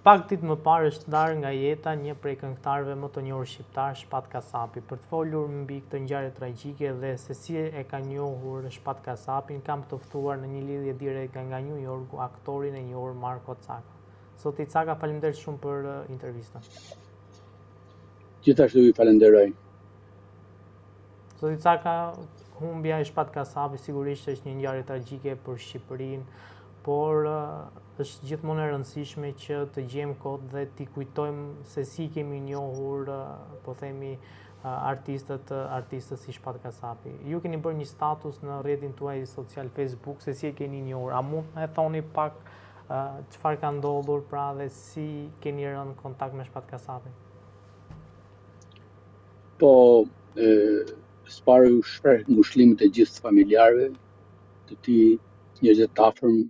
Pak ditë më parë është ndarë nga jeta një prej këngëtarëve më të njohur shqiptar, Shpat Kasapi. Për të folur mbi këtë ngjarje tragjike dhe se si e ka njohur Shpat Kasapin, kam të ftuar në një lidhje direkt nga New Yorku aktorin e njohur Marko Caka. Zoti Caka, faleminderit shumë për intervistën. Gjithashtu ju falenderoj. Zoti Caka, humbja e Shpat Kasapit sigurisht është një ngjarje tragjike për Shqipërinë, por është gjithmonë e rëndësishme që të gjejmë kohë dhe t'i kujtojmë se si kemi njohur, po themi, artistët si Shpat Kasapi. Ju keni bërë një status në rrjetin tuaj social Facebook se si e keni njohur. A mund të thoni pak çfarë ka ndodhur pra dhe si keni rënë në kontakt me Shpat Kasapin? Po, s'pari u shpreh ngushëllimit e gjithë familjarëve, të tij, njerëzve të afërm,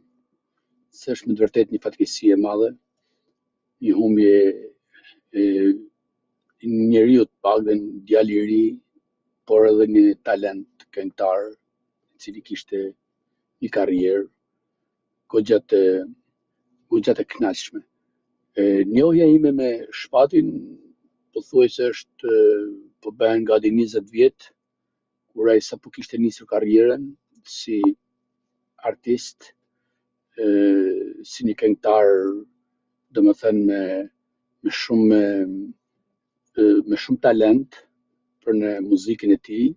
se është me të vërtet një fatkeqësi e madhe, një humbje e një njeriu të paktën, djalë i ri, por edhe një talent këngëtar, i cili kishte një karrierë goxha të kënaqshme. Njohja ime me Shpatin pothuajse është po bëhen gati 20 vjet, kur ai sapo kishte nisur karrierën si artist, si një këngëtar, domethënë me shumë talent për në muzikën e tij,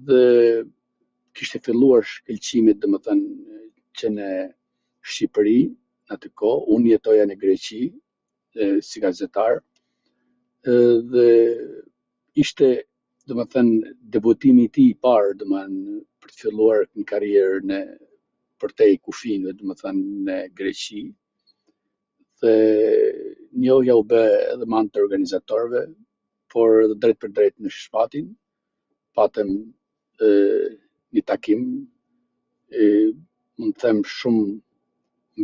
dhe kishte filluar shkëlqimet domethënë që në Shqipëri në atë kohë, unë jetoja në Greqi si gazetar, dhe ishte domethënë debutimi i tij i parë domethënë për të filluar një karrierë në përtej kufive, domethënë në Greqi. Dhe njohja u bë edhe me anë të organizatorëve, por edhe drejt për drejt në Shpatin, patëm një takim, mund të them shumë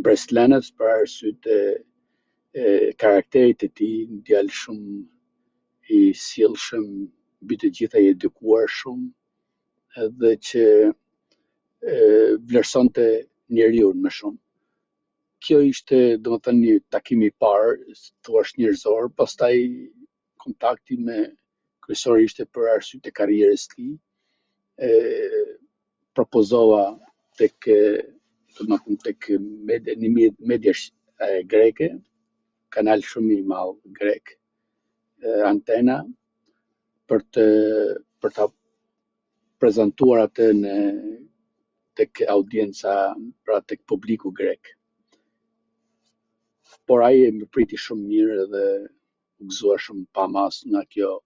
mbreslënës për arsye të karakterit të tij, një djalë shumë i sjellshëm, mbi të gjitha i edukuar shumë, edhe që vlerësonte njeriu më shumë. Kjo ishte domethënë një takim i parë, thua njerëzor, pastaj kontakti me kryesori ishte për arsye të karrierës së tij. Propozova tek media greke, kanal shumë i madh grek, Antena, për ta prezantuar atë tek audienca, pra tek publiku grek. Por ai më priti shumë mirë dhe u gëzua shumë pa mas nga kjo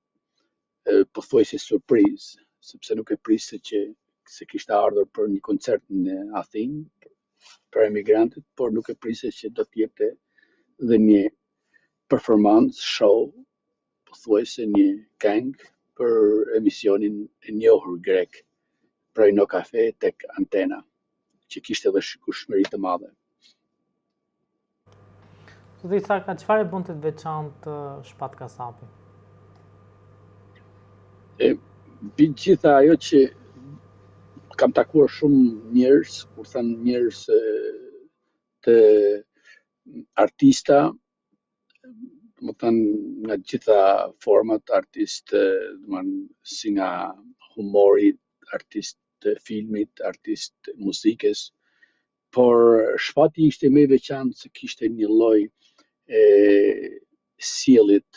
pothuajse surprizë, sepse nuk e priste që se kishte ardhur për një koncert në Athinë për emigrantët, por nuk e priste që do të jepte dhe një performancë, show, pothuajse një këngë për emisionin e njohur grek, Prej No Cafe tek Antena, që kishte edhe shikueshmëri të madhe. Zoti Caka, çfarë e bënte të veçantë Shpat Kasapi? Mbi gjitha ajo që kam takuar shumë njerëz, kur thënë njerëz të artista, më thënë nga gjitha format, artist, si nga humori, artist të filmit, artist të muzikës, por Shpati ishte më i veçantë se kishte një lloj sjelljet,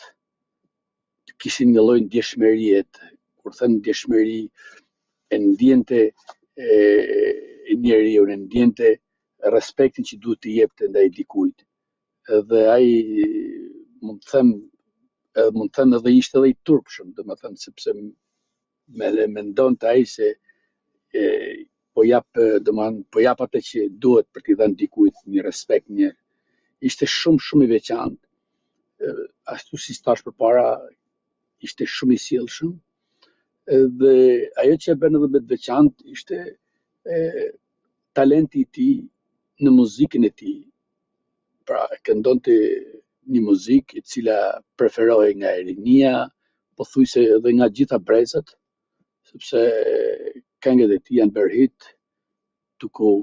kishte një lloj ndjeshmërie. Kur them ndjeshmëri, e ndjente njeriu, e ndjente respektin që duhet të jepte ndaj dikujt. Edhe ai mund të them edhe ishte edhe i turpshëm, domethënë sepse mendonte ai se po jap atë që duhet për t'i dhënë dikujt një respekt, ishte shumë i veçantë. Ashtu si thash përpara, ishte shumë i sjellshëm, dhe ajo që e bën edhe më të veçantë ishte talenti i tij në muzikën e tij. Pra, këndonte një muzikë e cila preferohej nga e rinia, pothuajse edhe nga gjitha brezat, sepse këngët e tij janë bërë hit, duke u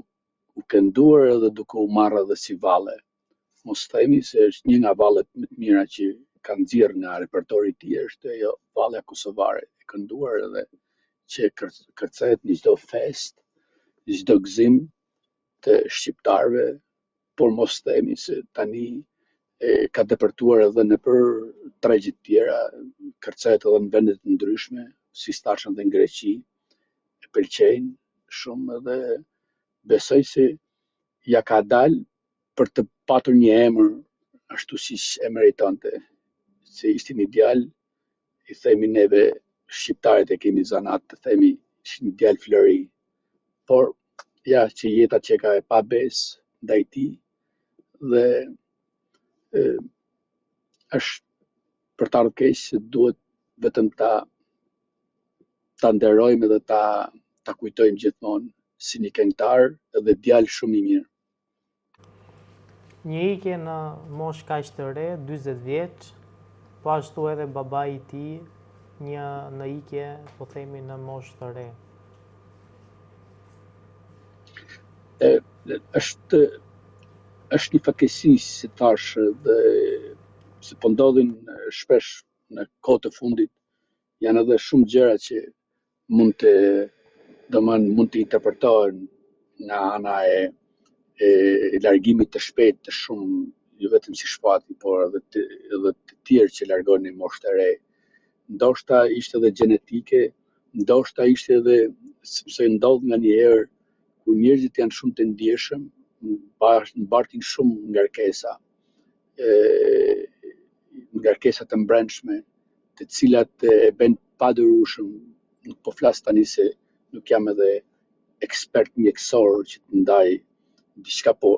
kënduar edhe duke u marrë edhe si valle. mos themi se është një nga vallet më të mira që ka nxjerrë nga repertori i tij është ajo vallja kosovare e kënduar edhe që kërcehet në çdo fest, çdo gëzim të shqiptarëve, por mos themi se tani ka depërtuar edhe nëpër tregjet tjera, kërcehet edhe në vende të ndryshme, si stashën dhe në Greqi, e pëlqejnë shumë edhe besoj se ja ka dalë për të patur një emër ashtu siç e meritonte, se ishte një djalë, i themi neve shqiptarët e kemi zanat të themi ishte një djalë flori, por ja që jeta që ka e pa besë ndaj tij dhe e, është për të ardhur keq se duhet vetëm ta nderojmë dhe ta kujtojmë gjithmonë si një këngëtar edhe djalë shumë i mirë. Një ikje në moshë kaq të re, 40 vjeç, po ashtu edhe babai i tij, një në ikje, po themi në moshë të re. Është një fatkeqësi, si thash, dhe se po ndodhin shpesh në kohët e fundit, janë edhe shumë gjëra që mund të mund të interpretohen nga ana e largimit të shpejtë të shumë, jo vetëm si shpati, por edhe të tjerë që largohen në moshë të re. Ndoshta ishte edhe gjenetike, ndoshta ishte edhe sepse ndodh nganjëherë kur njerëzit janë shumë të ndjeshëm, mbartin shumë ngarkesa, ngarkesa të brendshme, të cilat e bëjnë padurueshëm. Nuk po flas tani se nuk jam edhe ekspert mjekësor që të ndaj diçka, po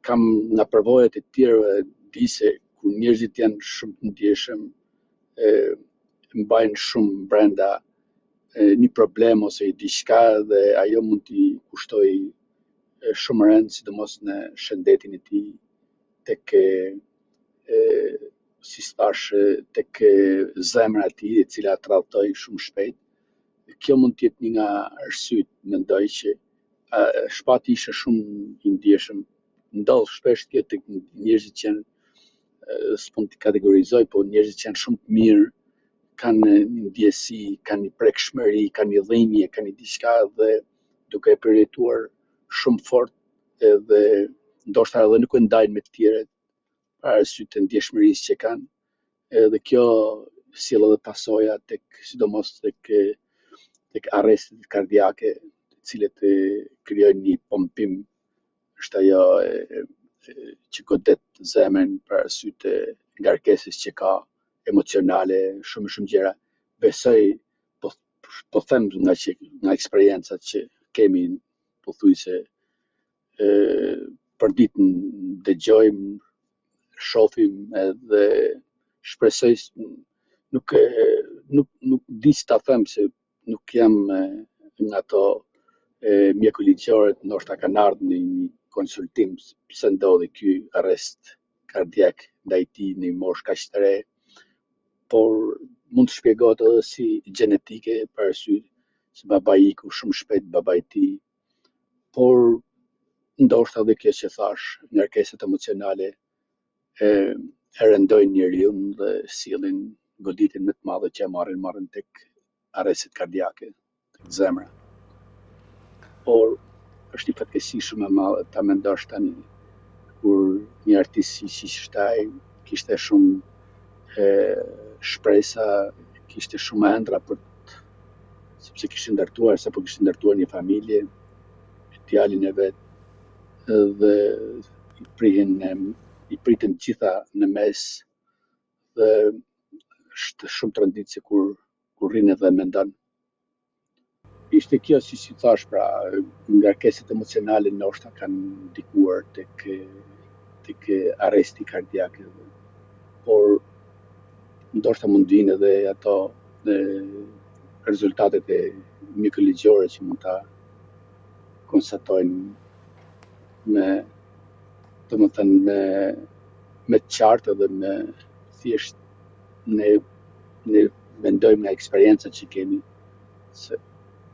kam nga përvojat e tjerëve di se kur njerëzit janë shumë të ndjeshëm, mbajnë shumë brenda një problem ose diçka dhe ajo mund t'i kushtoj shumë rënd, sidomos në shëndetin e tij, tek si thash, tek zemra e tij, e cila tradhtoi shumë shpejt. Kjo mund të jetë një nga arsyet, mendoj, që shpati ishte shumë i ndjeshëm. Ndodh shpesh kjo tek njerëzit që janë, s'mund t'i kategorizoj, po njerëzit që janë shumë të mirë, kanë një ndjesi, kanë një prekshmëri, kanë një dhimbje, kanë një diçka dhe duke e përjetuar shumë fort edhe ndoshta edhe nuk e ndajnë me të tjerët për arsye të ndjeshmërisë që kanë. Edhe kjo sjell edhe pasoja sidomos tek arrestet kardiake, të cilët krijojnë një pompim, është ajo që godet zemrën për arsye të ngarkesës që ka emocionale, shumë gjëra. Besoj, po them nga eksperiencat që kemi, pothuajse për ditën dëgjojmë, shohim edhe shpresoj nuk di si ta them se nuk jam nga ato mjeku ligjore, ndoshta kanë ardhur në një konsultim pse ndodhi ky arrest kardiak ndaj tij në një moshë kaq të re, por mund të shpjegohet edhe si gjenetike për arsye se babai iku shumë shpejt, babai i tij, por ndoshta edhe kjo që thash, ngarkesat emocionale e rëndojnë njeriu dhe sillin goditjen më të madhe që e marrin tek arrestet kardiake, tek zemra. Por është një fatkeqësi shumë e madhe ta mendosh tani kur një artist siç është ai kishte shumë shpresa, kishte shumë ëndra sepse kishte ndërtuar, sapo kishte ndërtuar një familje, djalin e vet, dhe i pritën gjitha në mes dhe është shumë tronditse kur rrin edhe mendon. Ishte kjo si thash, pra, ngarkesat emocionale ndoshta kanë ndikuar tek arresti kardiak, por ndoshta mund vinë edhe ato rezultatet e mjekëligjore që mund ta konstatojnë me të qartë edhe me thjesht ne mendojmë nga eksperiencat që kemi se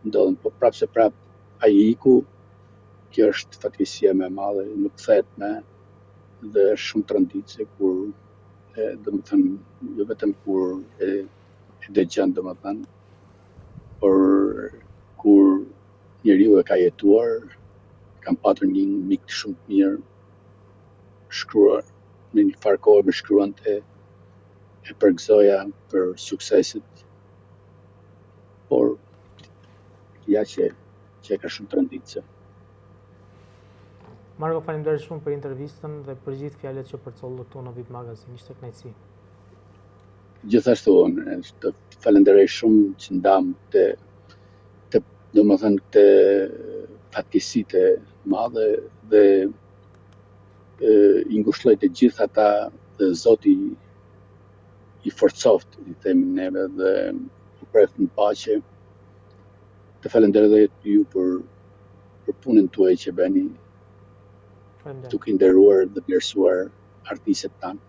ndodhen, po prapë se prapë ai iku, kjo është fatkeqësia më e madhe, nuk kthehet më dhe është shumë trënditse kur domethënë jo vetëm kur e dëgjon domethënë, por kur njeriu e ka jetuar, kam patur një mik shumë të mirë, shkruar në një farë kohë më shkruante e përgëzoja për sukseset, por ja që e ka shumë trënditse. Marko, faleminderit shumë për intervistën dhe për gjithë fjalët që përcollët tu në VIP Magazine. Ishte kënaqësi. Gjithashtu unë të falenderoj shumë që ndam të domethënë këtë fatkeqësitë e madhe dhe i ngushëlloj të gjithë ata dhe Zoti i forcoft, i themi neve, dhe u preft në paqe. Të falenderoj ju për punën tuaj që bëni, Faleminderit. duke nderuar dhe vlerësuar artistët tanë.